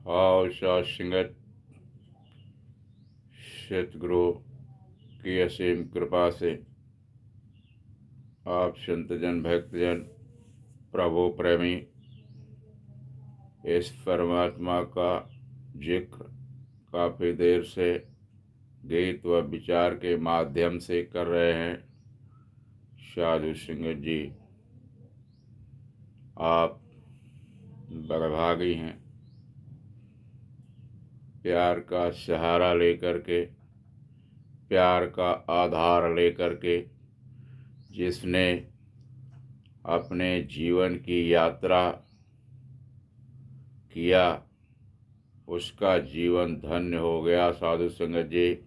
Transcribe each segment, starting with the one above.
हाव शाश्वत सतगुरु की असीम कृपा से आप संतजन भक्तजन प्रभु प्रेमी इस परमात्मा का जिक्र काफ़ी देर से गीत व विचार के माध्यम से कर रहे हैं। साधु सिंह जी आप बड़भागी हैं। प्यार का सहारा लेकर के, प्यार का आधार लेकर के जिसने अपने जीवन की यात्रा किया उसका जीवन धन्य हो गया। साधु संगत जी,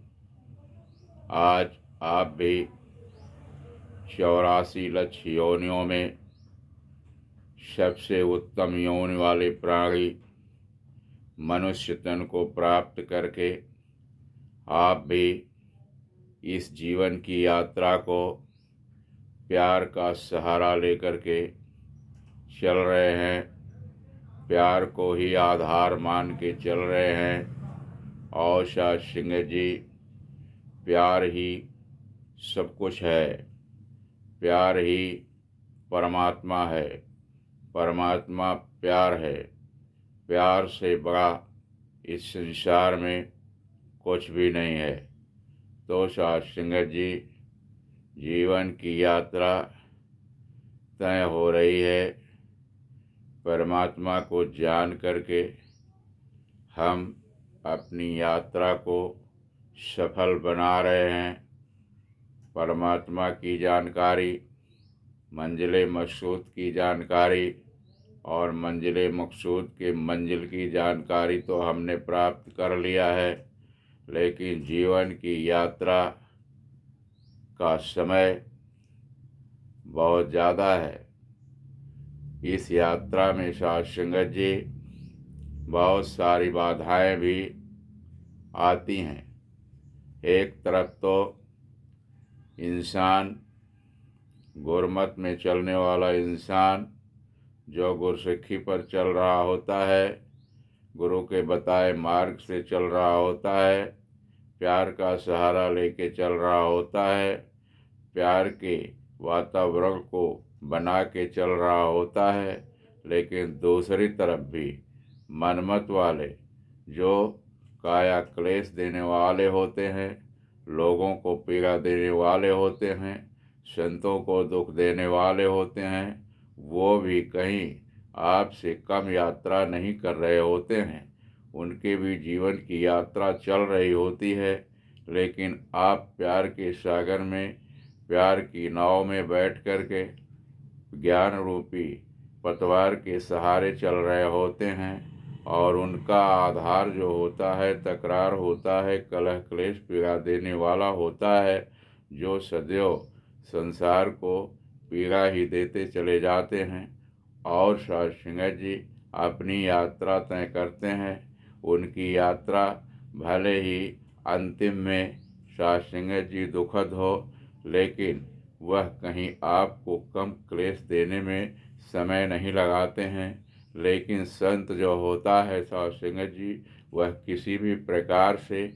आज आप भी 84 लक्ष योनियों में सबसे उत्तम योनि वाले प्राणी मनुष्य तन को प्राप्त करके आप भी इस जीवन की यात्रा को प्यार का सहारा लेकर के चल रहे हैं, प्यार को ही आधार मान के चल रहे हैं। और शाह सिंह जी, प्यार ही सब कुछ है, प्यार ही परमात्मा है, परमात्मा प्यार है। प्यार से बड़ा इस संसार में कुछ भी नहीं है। तो शाह सिंह जी, जीवन की यात्रा तय हो रही है। परमात्मा को जान करके हम अपनी यात्रा को सफल बना रहे हैं। परमात्मा की जानकारी, मंजिल मकसूद की जानकारी और मंजिल मकसूद के मंजिल की जानकारी तो हमने प्राप्त कर लिया है, लेकिन जीवन की यात्रा का समय बहुत ज़्यादा है। इस यात्रा में साध संगत जी बहुत सारी बाधाएं भी आती हैं। एक तरफ तो इंसान, गुरमत में चलने वाला इंसान जो गुरसिक्खी पर चल रहा होता है, गुरु के बताए मार्ग से चल रहा होता है, प्यार का सहारा लेके चल रहा होता है, प्यार के वातावरण को बना के चल रहा होता है, लेकिन दूसरी तरफ भी मनमत वाले जो काया क्लेश देने वाले होते हैं, लोगों को पीड़ा देने वाले होते हैं, संतों को दुख देने वाले होते हैं, वो भी कहीं आपसे कम यात्रा नहीं कर रहे होते हैं। उनके भी जीवन की यात्रा चल रही होती है, लेकिन आप प्यार के सागर में, प्यार की नाव में बैठ कर के ज्ञान रूपी पतवार के सहारे चल रहे होते हैं। और उनका आधार जो होता है, तकरार होता है, कलह क्लेश पीड़ा देने वाला होता है, जो सदैव संसार को पीड़ा ही देते चले जाते हैं। और साध संगत जी अपनी यात्रा तय करते हैं। उनकी यात्रा भले ही अंतिम में साध संगत जी दुखद हो, लेकिन वह कहीं आपको कम क्लेश देने में समय नहीं लगाते हैं। लेकिन संत जो होता है साध संगत जी, वह किसी भी प्रकार से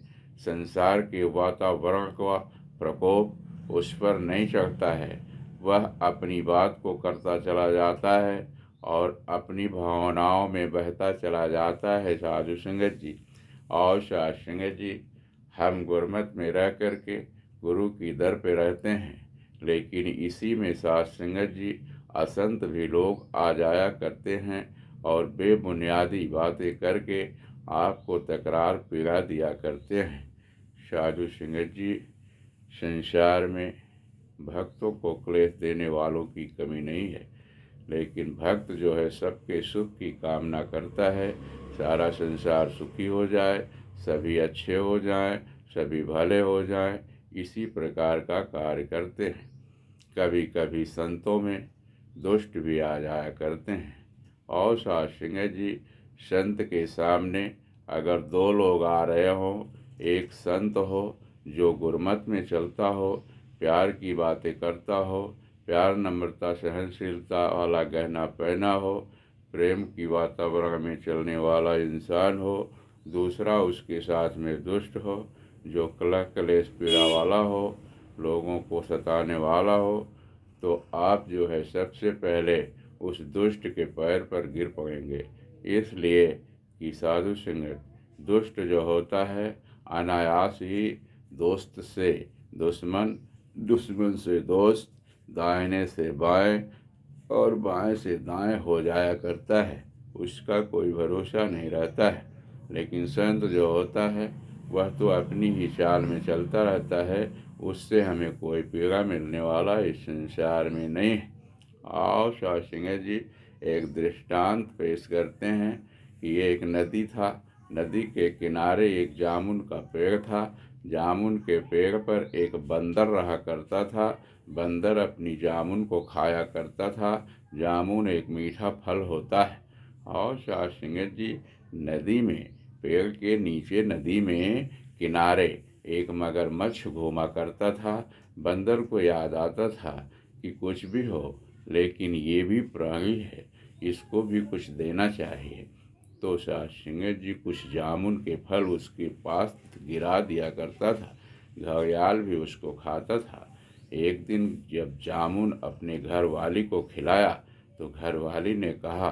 संसार के वातावरण का प्रकोप उस पर नहीं चढ़ता है। वह अपनी बात को करता चला जाता है और अपनी भावनाओं में बहता चला जाता है। साधु संगत जी और साध संगत जी, हम गुरमत में रह कर के गुरु की दर पे रहते हैं, लेकिन इसी में साध संगत जी असंत भी लोग आ जाया करते हैं और बेबुनियादी बातें करके आपको तकरार पीड़ा दिया करते हैं। साधु संगत जी, संसार में भक्तों को क्लेश देने वालों की कमी नहीं है, लेकिन भक्त जो है सबके सुख की कामना करता है। सारा संसार सुखी हो जाए, सभी अच्छे हो जाएं, सभी भले हो जाएं, इसी प्रकार का कार्य करते हैं। कभी कभी संतों में दुष्ट भी आ जाया करते हैं। और साध संगत जी, संत के सामने अगर दो लोग आ रहे हों, एक संत हो जो गुरमत में चलता हो, प्यार की बातें करता हो, प्यार नम्रता सहनशीलता वाला गहना पहना हो, प्रेम की वातावरण में चलने वाला इंसान हो, दूसरा उसके साथ में दुष्ट हो, जो कलह कलेश पीड़ा वाला हो, लोगों को सताने वाला हो, तो आप जो है सबसे पहले उस दुष्ट के पैर पर गिर पड़ेंगे। इसलिए कि साधु संगत, दुष्ट जो होता है अनायास ही दोस्त से दुश्मन, दुश्मन से दोस्त, दाहिने से बाएं और बाएं से दाएं हो जाया करता है। उसका कोई भरोसा नहीं रहता है। लेकिन संत जो होता है वह तो अपनी ही चाल में चलता रहता है, उससे हमें कोई पीड़ा मिलने वाला इस संसार में नहीं है। आओ साधु संगत जी, एक दृष्टांत पेश करते हैं कि ये एक नदी था। नदी के किनारे एक जामुन का पेड़ था। जामुन के पेड़ पर एक बंदर रहा करता था। बंदर अपनी जामुन को खाया करता था। जामुन एक मीठा फल होता है। और साधु संगत जी, नदी में, पेड़ के नीचे नदी में किनारे एक मगरमच्छ घूमा करता था। बंदर को याद आता था कि कुछ भी हो, लेकिन ये भी प्राणी है, इसको भी कुछ देना चाहिए। तो साधु संगत जी कुछ जामुन के फल उसके पास गिरा दिया करता था। घड़ियाल भी उसको खाता था। एक दिन जब जामुन अपने घर वाली को खिलाया तो घर वाली ने कहा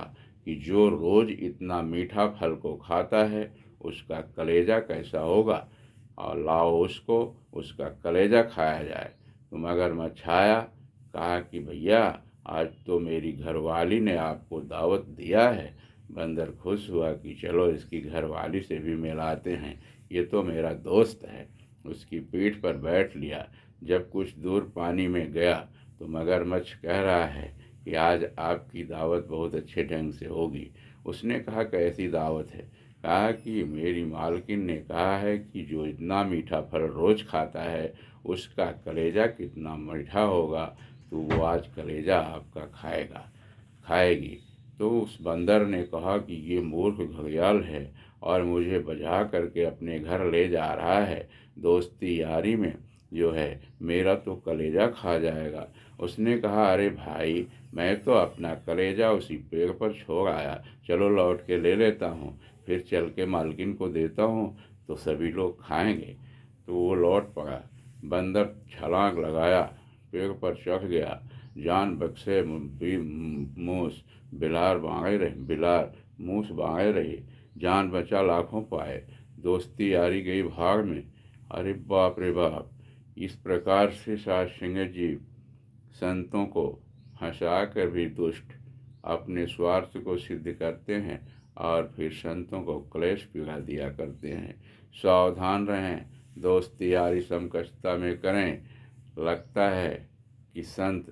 कि जो रोज इतना मीठा फल को खाता है उसका कलेजा कैसा होगा, और लाओ उसको, उसका कलेजा खाया जाए। तो मगरमच्छ आया, कहा कि भैया आज तो मेरी घरवाली ने आपको दावत दिया है। बंदर खुश हुआ कि चलो इसकी घरवाली से भी मिलाते हैं, ये तो मेरा दोस्त है। उसकी पीठ पर बैठ लिया। जब कुछ दूर पानी में गया तो मगरमच्छ कह रहा है कि आज आपकी दावत बहुत अच्छे ढंग से होगी। उसने कहा कैसी दावत है? कहा कि मेरी मालकिन ने कहा है कि जो इतना मीठा फल रोज खाता है उसका कलेजा कितना मीठा होगा, तो वो आज कलेजा आपका खाएगी। तो उस बंदर ने कहा कि ये मूर्ख घड़ियाल है और मुझे बजा करके अपने घर ले जा रहा है। दोस्ती यारी में जो है मेरा तो कलेजा खा जाएगा। उसने कहा अरे भाई, मैं तो अपना कलेजा उसी पेड़ पर छोड़ आया, चलो लौट के ले लेता हूँ, फिर चल के मालकिन को देता हूँ तो सभी लोग खाएंगे। तो वो लौट पड़ा। बंदर छलांग लगाया, पेड़ पर चढ़ गया। जान बख्शे मूस, बिलार मूस बाँगे रही। जान बचा लाखों पाए, दोस्ती यारी गई भाग में। अरे बाप रे बाप! इस प्रकार से साधु संगत जी संतों को हंसा कर भी दुष्ट अपने स्वार्थ को सिद्ध करते हैं और फिर संतों को क्लेश पिला दिया करते हैं। सावधान रहें, दोस्ती यारी समकक्षता में करें। लगता है कि संत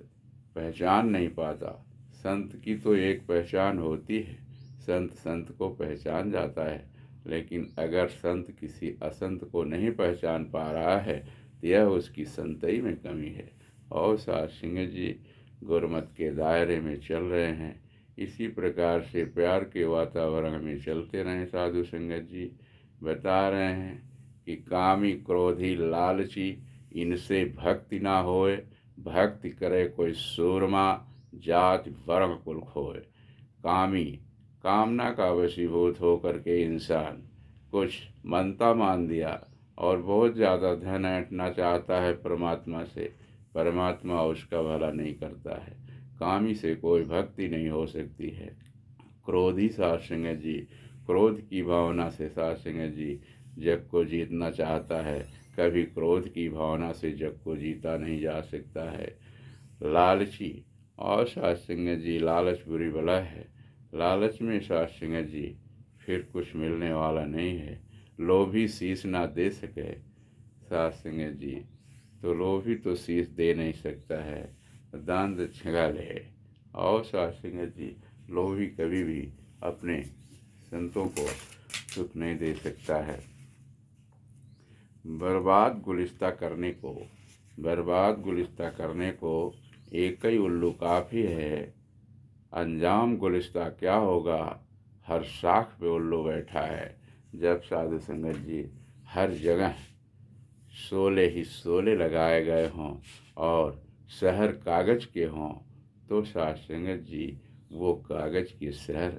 पहचान नहीं पाता। संत की तो एक पहचान होती है, संत संत को पहचान जाता है। लेकिन अगर संत किसी असंत को नहीं पहचान पा रहा है तो यह उसकी संतई में कमी है। और साधु संगत जी गुरमत के दायरे में चल रहे हैं, इसी प्रकार से प्यार के वातावरण में चलते रहें। साधु संगत जी बता रहे हैं कि कामी क्रोधी लालची इनसे भक्ति ना होए, भक्ति करे कोई सूरमा, जाति वर्ण कुल खोए। कामी, कामना का वशीभूत होकर के इंसान कुछ मनता मान दिया और बहुत ज़्यादा धन ऐंठना चाहता है परमात्मा से, परमात्मा उसका भला नहीं करता है। कामी से कोई भक्ति नहीं हो सकती है। क्रोधी साधु संगत जी, क्रोध की भावना से साधु संगत जी जग को जीतना चाहता है, कभी क्रोध की भावना से जग को जीता नहीं जा सकता है। लालची, और साधु संगत जी लालच बुरी बला है। लालच में साधु संगत जी फिर कुछ मिलने वाला नहीं है। लोभी शीश ना दे सके साधु संगत जी, तो लोभी तो शीश दे नहीं सकता है, दान दक्षिणा ले। और साधु संगत जी लोभी कभी भी अपने संतों को सुख नहीं दे सकता है। बर्बाद गुलिस्ता करने को एक ही उल्लू काफ़ी है। अंजाम गुलिस्ता क्या होगा, हर शाख पे उल्लू बैठा है। जब साधु संगत जी हर जगह शोले ही शोले लगाए गए हों और शहर कागज के हों, तो साधु संगत जी वो कागज़ के शहर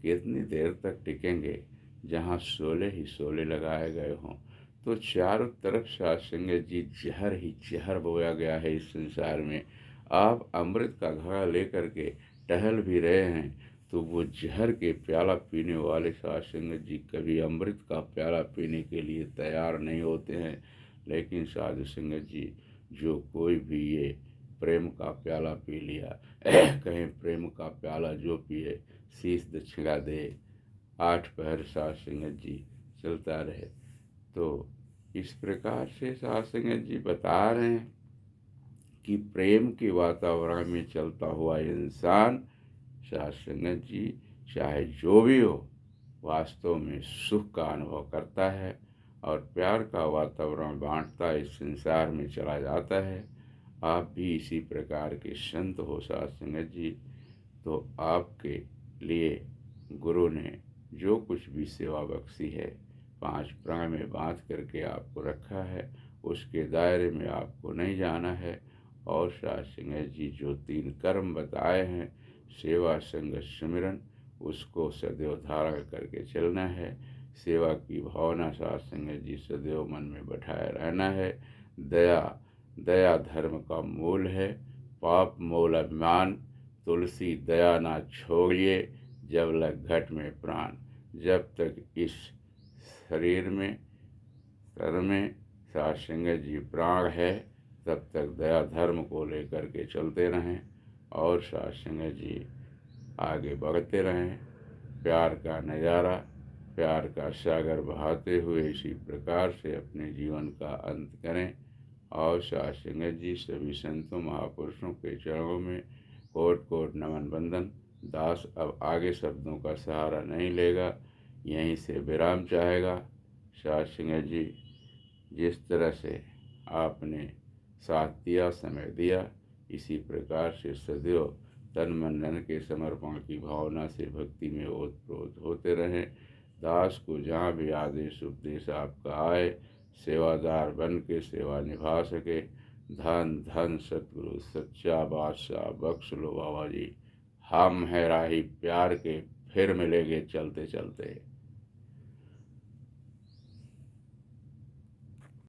कितनी देर तक टिकेंगे जहाँ शोले ही शोले लगाए गए हों। तो चारों तरफ साध संगत जी जहर ही जहर बोया गया है इस संसार में। आप अमृत का घड़ा लेकर के टहल भी रहे हैं तो वो जहर के प्याला पीने वाले साध संगत जी कभी अमृत का प्याला पीने के लिए तैयार नहीं होते हैं। लेकिन साधु संगत जी, जो कोई भी ये प्रेम का प्याला पी लिया कहीं प्रेम का प्याला जो पिए शीश दक्षिणा दे, 8 पहर साध संगत जी चलता रहे। तो इस प्रकार से साध संगत जी बता रहे हैं कि प्रेम के वातावरण में चलता हुआ इंसान, साध संगत जी, चाहे जो भी हो, वास्तव में सुख का अनुभव करता है और प्यार का वातावरण बांटता इस संसार में चला जाता है। आप भी इसी प्रकार के संत हो साध संगत जी। तो आपके लिए गुरु ने जो कुछ भी सेवा बख्शी है, 5 प्राण में बांध करके आपको रखा है, उसके दायरे में आपको नहीं जाना है। और साध संगत जी जो 3 कर्म बताए हैं, सेवा संग सुमिरन, उसको सदैव धारण करके चलना है। सेवा की भावना साध संगत जी सदैव मन में बैठाए रहना है। दया, दया धर्म का मूल है। पाप मूल अभिमान, तुलसी दया ना छोड़िए, जब लग घट में प्राण। जब तक इस शरीर में, तन में साध संगत जी प्राण है, तब तक दया धर्म को लेकर के चलते रहें और साध संगत जी आगे बढ़ते रहें। प्यार का नज़ारा, प्यार का सागर बहाते हुए इसी प्रकार से अपने जीवन का अंत करें। और साध संगत जी सभी संतों महापुरुषों के चरणों में कोट कोट नमन बंदन। दास अब आगे शब्दों का सहारा नहीं लेगा, यहीं से विराम चाहेगा। साध संगत जी, जिस तरह से आपने साथ दिया, समय दिया, इसी प्रकार से सदैव तन मन धन के समर्पण की भावना से भक्ति में ओतप्रोत होते रहें। दास को जहाँ भी आदेश उपदेश आपका आए, सेवादार बन के सेवा निभा सके। धन धन सतगुरु सच्चा बादशाह बख्श लो बाबा जी। हम है राही प्यार के, फिर मिलेंगे चलते चलते।